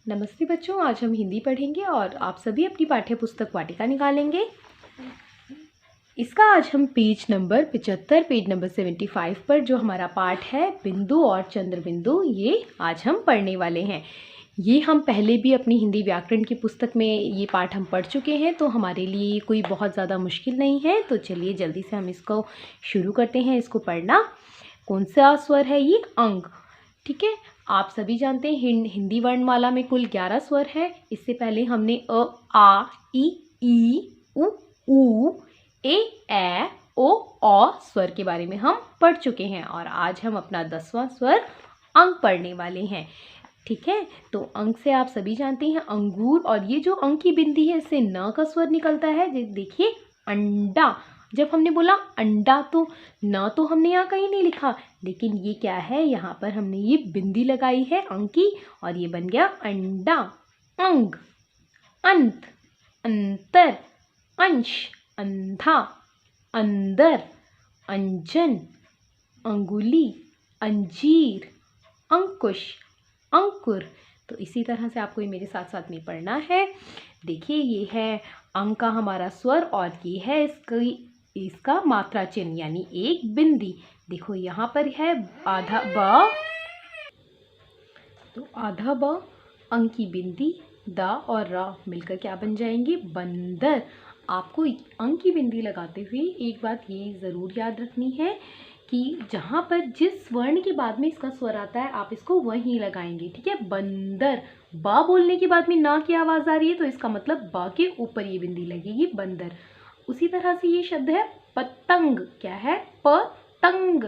नमस्ते बच्चों, आज हम हिंदी पढ़ेंगे और आप सभी अपनी पाठ्य पुस्तक वाटिका निकालेंगे। इसका आज हम पेज नंबर 75, पेज नंबर 75 पर जो हमारा पाठ है बिंदु और चंद्र बिंदु, ये आज हम पढ़ने वाले हैं। ये हम पहले भी अपनी हिंदी व्याकरण की पुस्तक में ये पाठ हम पढ़ चुके हैं, तो हमारे लिए कोई बहुत ज़्यादा मुश्किल नहीं है। तो चलिए जल्दी से हम इसको शुरू करते हैं इसको पढ़ना। कौन सा स्वर है ये? अंग। ठीक है, आप सभी जानते हैं हिंदी वर्णमाला में कुल 11 स्वर है। इससे पहले हमने अ, आ, ई, उ, ए, ओ, स्वर के बारे में हम पढ़ चुके हैं और आज हम अपना 10वां स्वर अंग पढ़ने वाले हैं। ठीक है, तो अंग से आप सभी जानते हैं अंगूर, और ये जो अंग की बिंदी है इससे न का स्वर निकलता है। देखिए अंडा, जब हमने बोला अंडा तो न तो हमने यहाँ कहीं नहीं लिखा, लेकिन ये क्या है, यहाँ पर हमने ये बिंदी लगाई है अंग की और ये बन गया अंडा। अंग, अंत, अंतर, अंश, अंधा, अंदर, अंजन, अंगुली, अंजीर, अंकुश, अंकुर। तो इसी तरह से आपको ये मेरे साथ साथ में पढ़ना है। देखिए ये है अंग का हमारा स्वर और ये है इसका मात्रा चिन्ह यानी एक बिंदी। देखो यहाँ पर है आधा ब, तो आधा ब, अंग की बिंदी, द और र मिलकर क्या बन जाएंगे? बंदर। आपको अंग की बिंदी लगाते हुए एक बात ये ज़रूर याद रखनी है कि जहाँ पर जिस वर्ण के बाद में इसका स्वर आता है आप इसको वहीं लगाएंगे। ठीक है, बंदर। बा बोलने के बाद में ना की आवाज़ आ रही है तो इसका मतलब बा के ऊपर ये बिंदी लगेगी, बंदर। उसी तरह से ये शब्द है पतंग। क्या है? पतंग।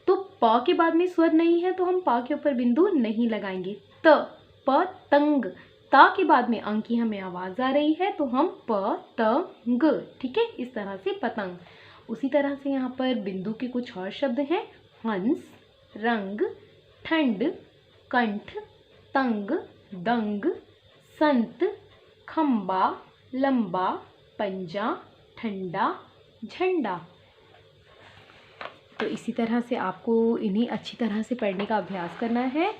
तो प के बाद में स्वर नहीं है तो हम पा के ऊपर बिंदु नहीं लगाएंगे। त, पतंग। ता के बाद में अंग की हमें आवाज़ आ रही है तो हम पतंग। ठीक है, इस तरह से पतंग। उसी तरह से यहाँ पर बिंदु के कुछ और शब्द हैं। हंस, रंग, ठंड, कंठ, तंग, दंग, संत, खंबा, लंबा, पंजा, ठंडा, झंडा। तो इसी तरह से आपको इन्हें अच्छी तरह से पढ़ने का अभ्यास करना है।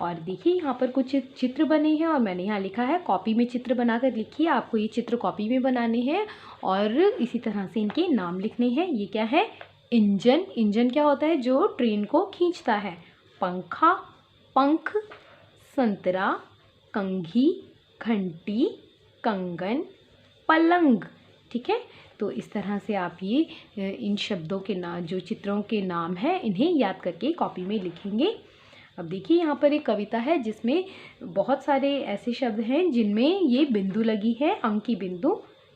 और देखिए यहाँ पर कुछ चित्र बने हैं और मैंने यहाँ लिखा है कॉपी में चित्र बनाकर लिखिए। आपको ये चित्र कॉपी में बनाने हैं और इसी तरह से इनके नाम लिखने हैं। ये क्या है? इंजन। इंजन क्या होता है? जो ट्रेन को खींचता है। पंखा, पंख, संतरा, कंघी, घंटी, कंगन, पलंग। ठीक है, तो इस तरह से आप ये इन शब्दों के नाम, जो चित्रों के नाम हैं, इन्हें याद करके कॉपी में लिखेंगे। अब देखिए यहाँ पर एक कविता है जिसमें बहुत सारे ऐसे शब्द हैं जिनमें ये बिंदु लगी है, अंग की बिंदु।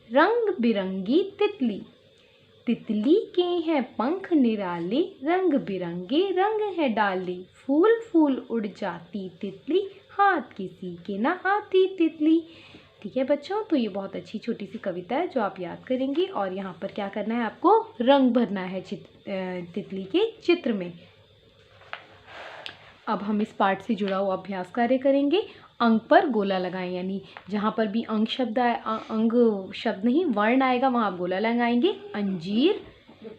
रंग बिरंगी तितली, तितली के हैं पंख निराले, रंग बिरंगे रंग है डाले, फूल फूल उड़ जाती तितली, हाथ किसी के ना आती तितली। ठीक है बच्चों, तो ये बहुत अच्छी छोटी सी कविता है जो आप याद करेंगे और यहाँ पर क्या करना है, आपको रंग भरना है तितली के चित्र में। अब हम इस पाठ से जुड़ा हुआ अभ्यास कार्य करेंगे। अंग पर गोला लगाएं, यानी जहाँ पर भी अंग शब्द अंग शब्द नहीं वर्ण आएगा वहाँ आप गोला लगाएंगे। अंजीर,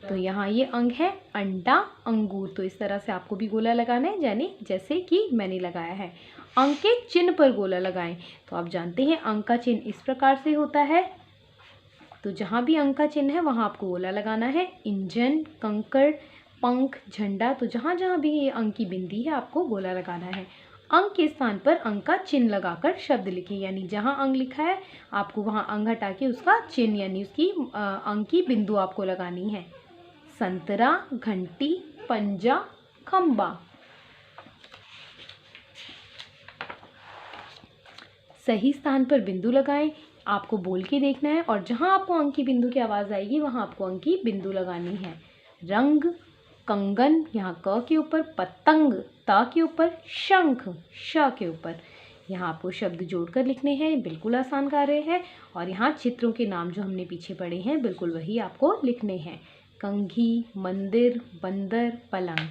तो यहाँ ये अंग है। अंडा, अंगूर, तो इस तरह से आपको भी गोला लगाना है, यानी जैसे कि मैंने लगाया है। अंग के चिन्ह पर गोला लगाएं, तो आप जानते हैं अंग का चिन्ह इस प्रकार से होता है। तो जहाँ भी अंग का चिन्ह है वहाँ आपको गोला लगाना है। इंजन, कंकड़, पंख, झंडा, तो जहाँ जहाँ भी ये अंग की बिंदी है आपको गोला लगाना है। अंग के स्थान पर अंग का चिन्ह लगाकर शब्द लिखें, यानी जहाँ अंग लिखा है आपको वहाँ अंग हटा के उसका चिन्ह यानी उसकी अंग की बिंदु आपको लगानी है। संतरा, घंटी, पंजा, खंबा। सही स्थान पर बिंदु लगाएं, आपको बोल के देखना है और जहाँ आपको अंग की बिंदु की आवाज़ आएगी वहाँ आपको अंग की बिंदु लगानी है। रंग, कंगन, यहाँ क के ऊपर, पतंग, ता के ऊपर, शंख, श के ऊपर। यहाँ आपको शब्द जोड़कर लिखने हैं, बिल्कुल आसान कार्य है। और यहाँ चित्रों के नाम जो हमने पीछे पढ़े हैं बिल्कुल वही आपको लिखने हैं। कंघी, मंदिर, बंदर, पलंग।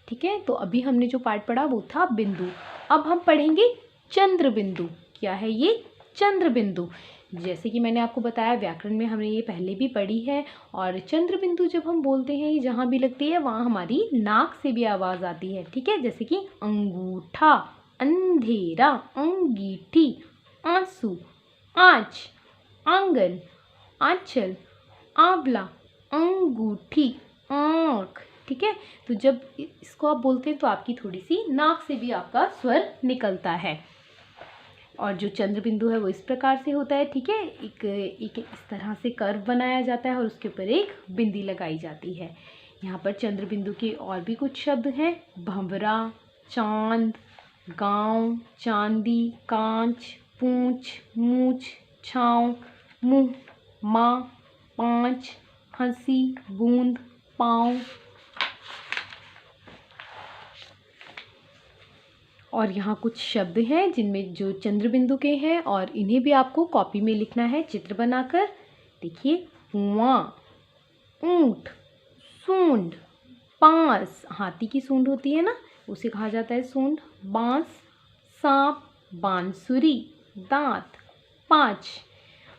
ठीक है, तो अभी हमने जो पाठ पढ़ा वो था बिंदु। अब हम पढ़ेंगे चंद्र बिंदु। क्या है ये? चंद्र बिंदु। जैसे कि मैंने आपको बताया व्याकरण में हमने ये पहले भी पढ़ी है। और चंद्र बिंदु जब हम बोलते हैं जहाँ भी लगती है वहाँ हमारी नाक से भी आवाज़ आती है। ठीक है, जैसे कि अंगूठा, अंधेरा, अंगीठी, आंसू, आँच, आंगन, आंचल, आंवला, अंगूठी, आँख। ठीक है, तो जब इसको आप बोलते हैं तो आपकी थोड़ी सी नाक से भी आपका स्वर निकलता है। और जो चंद्र बिंदु है वो इस प्रकार से होता है। ठीक है, एक इस तरह से कर्व बनाया जाता है और उसके ऊपर एक बिंदी लगाई जाती है। यहाँ पर चंद्र बिंदु के और भी कुछ शब्द हैं। भंवरा, चांद, गांव, चांदी, कांच, पूंछ, मूछ, छाँव, मुँह, माँ, पाँच, हंसी, बूंद, पाँव। और यहाँ कुछ शब्द हैं जिनमें जो चंद्र बिंदु के हैं और इन्हें भी आपको कॉपी में लिखना है चित्र बनाकर। देखिए, कुआं, ऊंट, सूंड, बांस, हाथी की सूंड होती है ना, उसे कहा जाता है सूंड। बांस, सांप, बांसुरी, दांत, पाँच।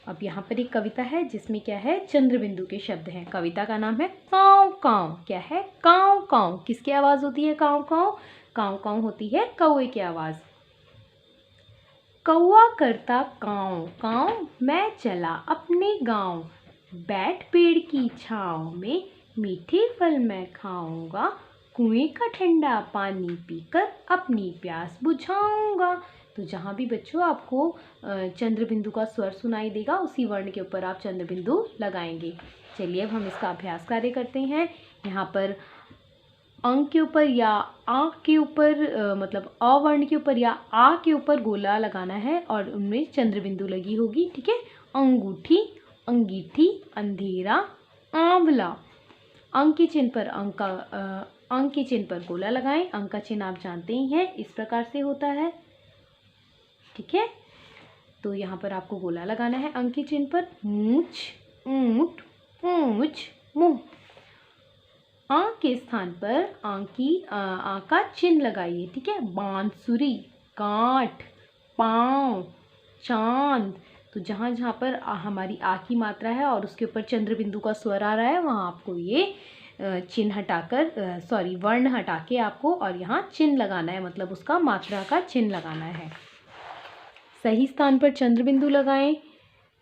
अब यहाँ पर एक कविता है जिसमें क्या है, चंद्र बिंदु के शब्द हैं। कविता का नाम है काँव काँव। क्या है, काँव काँव। किसकी आवाज़ होती है काँव काँव? काँव काँव होती है कौवे की आवाज़। कौआ करता काँव काँव, मैं चला अपने गाँव। बैठ पेड़ की छाँव में, मीठे फल मैं खाऊंगा। कुएं का ठंडा पानी पीकर अपनी प्यास बुझाऊंगा। तो जहाँ भी बच्चों आपको चंद्र बिंदु का स्वर सुनाई देगा उसी वर्ण के ऊपर आप चंद्र बिंदु लगाएंगे। चलिए अब हम इसका अभ्यास कार्य करते हैं। यहाँ पर अंक के ऊपर या आ के ऊपर मतलब अ वर्ण के ऊपर या आ के ऊपर गोला लगाना है और उनमें चंद्र बिंदु लगी होगी। ठीक है, अंगूठी, अंगीठी, अंधेरा, आंवला। अंक के चिन्ह पर अंक के चिन्ह पर गोला लगाएं। अंक का चिन्ह आप जानते ही हैं, इस प्रकार से होता है। ठीक है, तो यहाँ पर आपको गोला लगाना है अंक के चिन्ह पर। मूछ, ऊंट, पूंछ, मुँह। आ के स्थान पर आ का चिन्ह लगाइए। ठीक है, बांसुरी, काठ, पाँव, चांद। तो जहाँ जहाँ पर हमारी आ की मात्रा है और उसके ऊपर चंद्र बिंदु का स्वर आ रहा है वहाँ आपको ये चिन्ह हटाकर वर्ण हटा के आपको और यहाँ चिन्ह लगाना है, मतलब उसका मात्रा का चिन्ह लगाना है। सही स्थान पर चंद्र बिंदु लगाएं।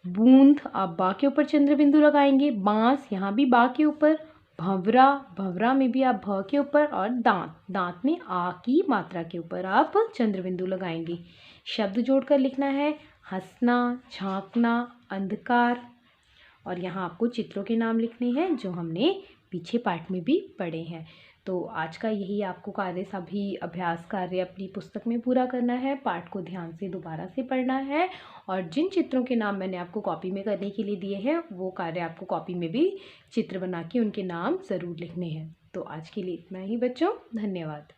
बूंद, आप बा के ऊपर चंद्र बिंदु लगाएंगे। बांस, यहाँ भी बा के ऊपर। भंवरा, भंवरा में भी आप भ के ऊपर। और दांत, दांत में आ की मात्रा के ऊपर आप चंद्र बिंदु लगाएंगे। शब्द जोड़कर लिखना है, हंसना, झांकना, अंधकार। और यहाँ आपको चित्रों के नाम लिखने हैं जो हमने पीछे पाठ में भी पढ़े हैं। तो आज का यही आपको कार्य, सभी अभ्यास कार्य अपनी पुस्तक में पूरा करना है। पाठ को ध्यान से दोबारा से पढ़ना है और जिन चित्रों के नाम मैंने आपको कॉपी में करने के लिए दिए हैं वो कार्य आपको कॉपी में भी चित्र बना के उनके नाम ज़रूर लिखने हैं। तो आज के लिए इतना ही बच्चों, धन्यवाद।